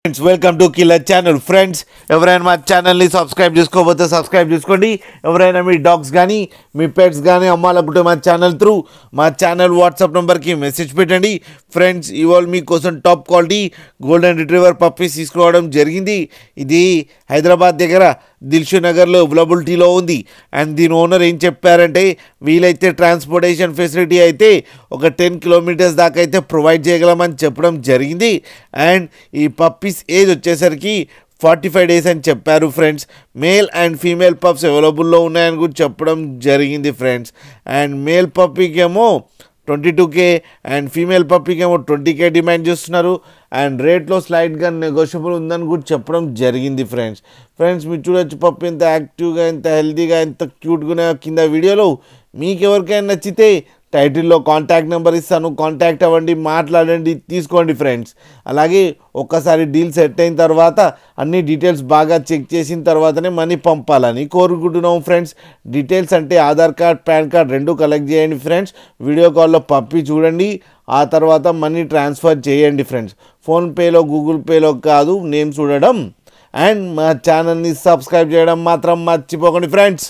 Friends welcome to killer channel. Friends ఎవరైనా మా ఛానల్ని సబ్స్క్రైబ్ చేసుకోకపోతే సబ్స్క్రైబ్ చేసుకోండి. ఎవరైనా మీ డాగ్స్ కానీ మీ పెట్స్ కానీ అమ్మాలనుకుంటే మా ఛానల్ త్రూ మా ఛానల్ వాట్సాప్ నెంబర్కి మెసేజ్ పెట్టండి. ఫ్రెండ్స్ ఇవాళ మీకోసం top quality golden retriever puppies తీసుకురావడం జరిగింది. ఇది హైదరాబాద్ దగ్గర దిల్షు నగర్లో అవైలబిలిటీలో ఉంది. అండ్ దీని ఓనర్ ఏం చెప్పారంటే వీలైతే ట్రాన్స్పోర్టేషన్ ఫెసిలిటీ అయితే ఒక 10 కిలోమీటర్స్ దాకా అయితే ప్రొవైడ్ చేయగలమని చెప్పడం జరిగింది. అండ్ ఈ పప్పీస్ ఏజ్ వచ్చేసరికి 45 డేస్ అని చెప్పారు. Friends male and female pups అవైలబుల్లో ఉన్నాయని కూడా చెప్పడం జరిగింది. ఫ్రెండ్స్ అండ్ మేల్ పప్పీకి ఏమో 22K అండ్ ఫీమేల్ పప్పీకి ఏమో 20K డిమాండ్ చేస్తున్నారు. అండ్ రేట్లో స్లైడ్గా నెగోషియబుల్ ఉందని కూడా చెప్పడం జరిగింది. ఫ్రెండ్స్ మీరు చూడొచ్చు పప్పి ఎంత యాక్టివ్గా ఎంత హెల్తీగా ఎంత క్యూట్గా కింద వీడియోలో. మీకు ఎవరికైనా నచ్చితే టైటిల్లో కాంటాక్ట్ నెంబర్ ఇస్తాను, కాంటాక్ట్ అవ్వండి, మాట్లాడండి, తీసుకోండి. ఫ్రెండ్స్ అలాగే ఒక్కసారి డీల్ సెట్ అయిన తర్వాత అన్ని డీటెయిల్స్ బాగా చెక్ చేసిన తర్వాతనే మనీ పంపాలని కోరుకుంటున్నాం. ఫ్రెండ్స్ డీటెయిల్స్ అంటే ఆధార్ కార్డ్ పాన్ కార్డ్ రెండు కలెక్ట్ చేయండి. ఫ్రెండ్స్ వీడియో కాల్లో పప్పి చూడండి, ఆ తర్వాత మనీ ట్రాన్స్ఫర్ చేయండి. ఫ్రెండ్స్ ఫోన్పేలో గూగుల్ పేలో కాదు, నేమ్ చూడడం. అండ్ మా ఛానల్ని సబ్స్క్రైబ్ చేయడం మాత్రం మర్చిపోకండి. ఫ్రెండ్స్